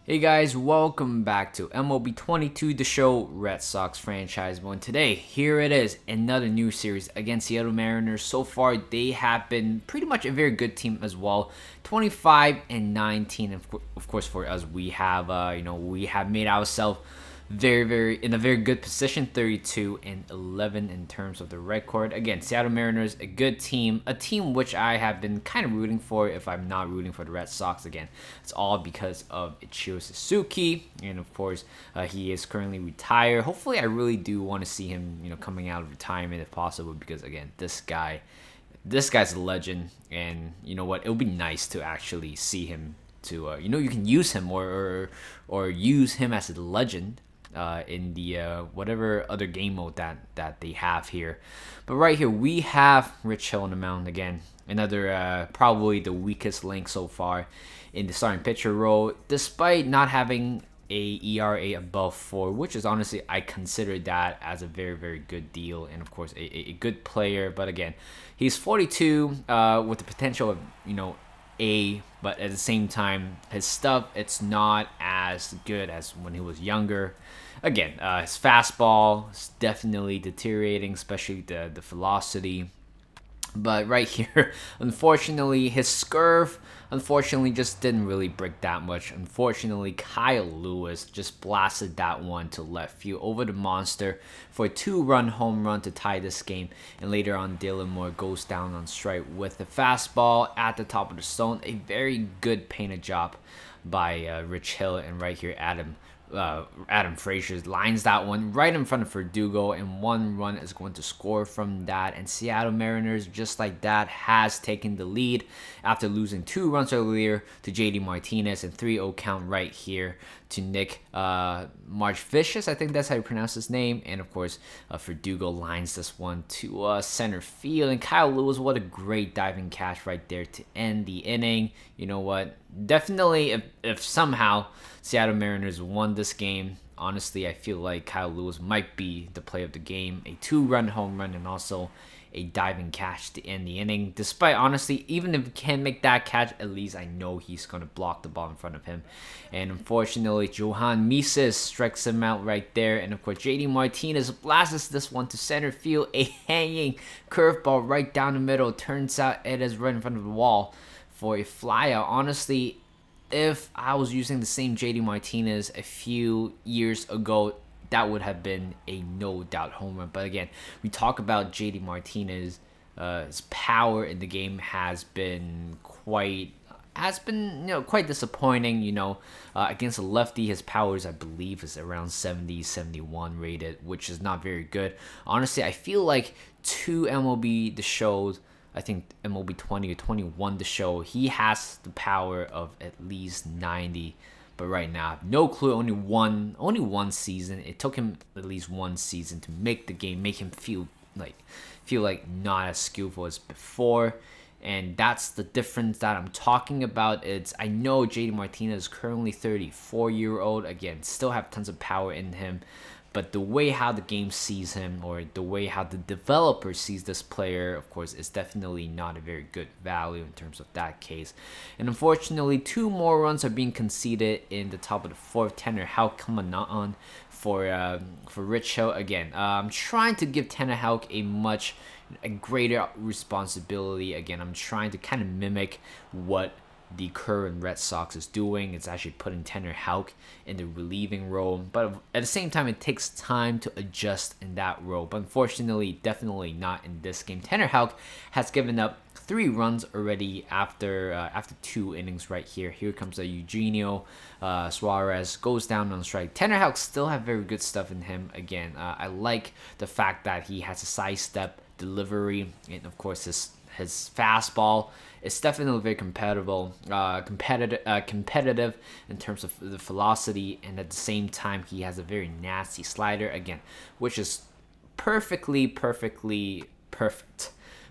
Hey guys, welcome back to MLB 22, the show Red Sox franchise. And today, here it is, another new series against Seattle Mariners. So far, they have been pretty much a very good team as well. 25 and 19. Of course, for us, we have we have made ourselves very in a very good position, 32 and 11 in terms of the record. Again, Seattle Mariners, a good team, a team which I have been kind of rooting for. If I'm not rooting for the Red Sox, again, it's all because of Ichiro Suzuki, and of course he is currently retired. Hopefully I really do want to see him coming out of retirement if possible, because again, this guy's a legend. And you know what, it would be nice to actually see him to you can use him or use him as a legend in the whatever other game mode that they have here. But right here we have Rich Hill on the mound again. Another probably the weakest link so far in the starting pitcher role, despite not having a ERA above 4, which is honestly, I consider that as a very good deal, and of course a good player. But again, he's 42 with the potential of but at the same time, his stuff, it's not as good as when he was younger. Again, his fastball is definitely deteriorating, especially the velocity. But right here, unfortunately, his curve, just didn't really break that much. Unfortunately, Kyle Lewis just blasted that one to left field over the monster for a 2-run home run to tie this game. And later on, Dylan Moore goes down on strike with the fastball at the top of the zone. A very good painted job by Rich Hill. And right here, Adam Frazier lines that one right in front of Verdugo, and 1 run is going to score from that. And Seattle Mariners, just like that, has taken the lead after losing 2 runs earlier to JD Martinez, and 3-0 count right here to Nick Marchvicious. I think that's how you pronounce his name. And of course, Verdugo lines this one to center field. And Kyle Lewis, what a great diving catch right there to end the inning. You know what? Definitely, if somehow Seattle Mariners won this game, honestly, I feel like Kyle Lewis might be the play of the game. A 2-run home run and also a diving catch to end the inning. Despite, honestly, even if he can't make that catch, at least I know he's going to block the ball in front of him. And unfortunately, Johan Mises strikes him out right there. And of course, JD Martinez blasts this one to center field. A hanging curveball right down the middle. Turns out it is right in front of the wall for a flyout. Honestly, if I was using the same JD Martinez a few years ago, that would have been a no doubt home run. But again, we talk about JD Martinez. His power in the game has been quite disappointing. Against a lefty, his powers, I believe, is around 70, 71 rated, which is not very good. Honestly, I feel like to MLB the shows, I think MLB 20 or 21 the show, he has the power of at least 90. But right now, I have no clue. Only one season. It took him at least 1 season to make the game, make him feel like not as skillful as before. And that's the difference that I'm talking about. I know JD Martinez is currently 34-year-old. Again, still have tons of power in him. But the way how the game sees him, or the way how the developer sees this player, of course, is definitely not a very good value in terms of that case. And unfortunately, 2 more runs are being conceded in the top of the 4th. Tanner Houck coming on for Rich Hill again. I'm trying to give Tanner Houck a greater responsibility. Again, I'm trying to kind of mimic what the current Red Sox is doing. It's actually putting Tanner Houck in the relieving role, but at the same time, it takes time to adjust in that role. But unfortunately, definitely not in this game. Tanner Houck has given up 3 runs already after 2 innings right here. Here comes Eugenio Suarez, goes down on strike. Tanner Houck still have very good stuff in him. Again, I like the fact that he has a side step delivery, and of course his fastball is definitely very competitive in terms of the velocity, and at the same time he has a very nasty slider again, which is perfectly perfect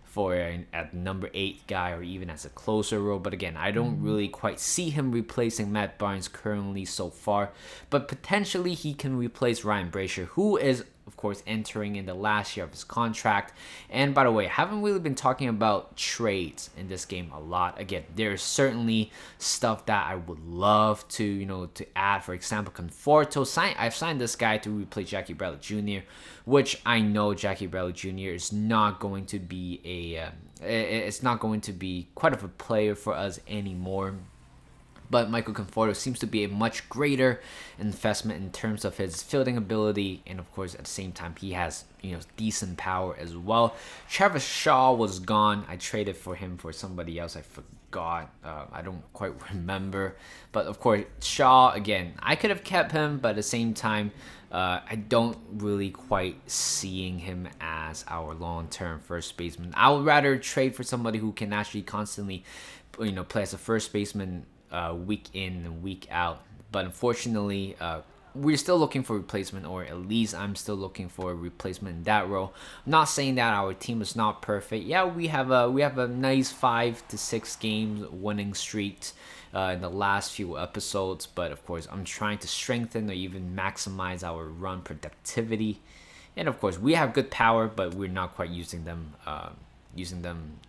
for at number 8 guy, or even as a closer role. But again, I don't really quite see him replacing Matt Barnes currently so far, but potentially he can replace Ryan Brasier, who is of course, entering in the last year of his contract. And by the way, I haven't really been talking about trades in this game a lot. Again, there's certainly stuff that I would love to, to add. For example, Conforto, I've signed this guy to replace Jackie Bradley Jr., which I know Jackie Bradley Jr. is not going to be it's not going to be quite of a player for us anymore. But Michael Conforto seems to be a much greater investment in terms of his fielding ability, and of course, at the same time, he has decent power as well. Travis Shaw was gone. I traded for him for somebody else. I forgot. I don't quite remember. But of course, Shaw again. I could have kept him, but at the same time, I don't really quite seeing him as our long-term first baseman. I would rather trade for somebody who can actually constantly, play as a first baseman. Week in and week out, but unfortunately we're still looking for a replacement, or at least I'm still looking for a replacement in that role. I'm not saying that our team is not perfect. Yeah, we have a nice 5 to 6 games winning streak in the last few episodes, but of course I'm trying to strengthen or even maximize our run productivity. And of course we have good power, but we're not quite using them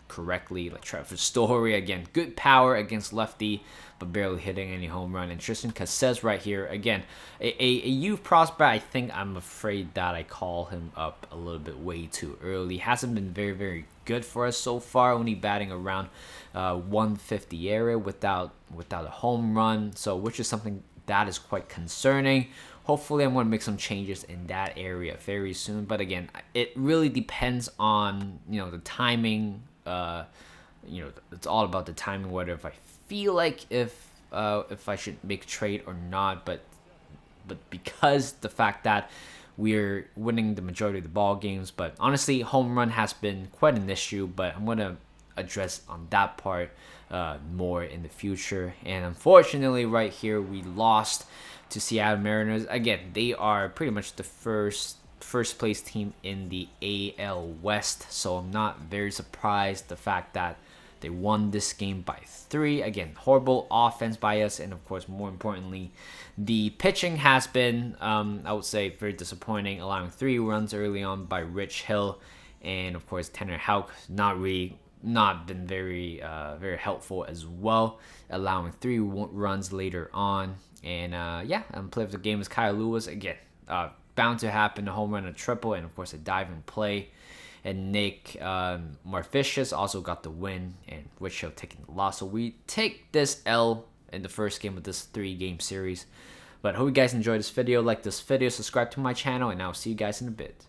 correctly. Like Trevor Story, again, good power against lefty, but barely hitting any home run. And Tristan Casez right here, again, a youth prospect. I think I'm afraid that I call him up a little bit way too early. Hasn't been very, very good for us so far, only batting around 150 area without a home run, so which is something that is quite concerning. Hopefully, I'm going to make some changes in that area very soon. But again, it really depends on the timing. It's all about the timing. Whether if I feel like if I should make a trade or not. But because the fact that we're winning the majority of the ball games. But honestly, home run has been quite an issue. But I'm going to address on that part more in the future. And unfortunately, right here we lost to Seattle Mariners. Again, they are pretty much the first place team in the AL West, so I'm not very surprised the fact that they won this game by 3. Again, horrible offense by us, and of course, more importantly, the pitching has been, I would say, very disappointing, allowing 3 runs early on by Rich Hill, and of course, Tanner Houck not been very helpful as well, allowing 3 runs later on. And player of the game is Kyle Lewis. Again, bound to happen, a home run, a triple, and of course a diving play. And Nick Marfishis also got the win, and Rich Hill taking the loss. So we take this L in the first game of this 3-game series. But hope you guys enjoyed this video. Like this video, subscribe to my channel, and I'll see you guys in a bit.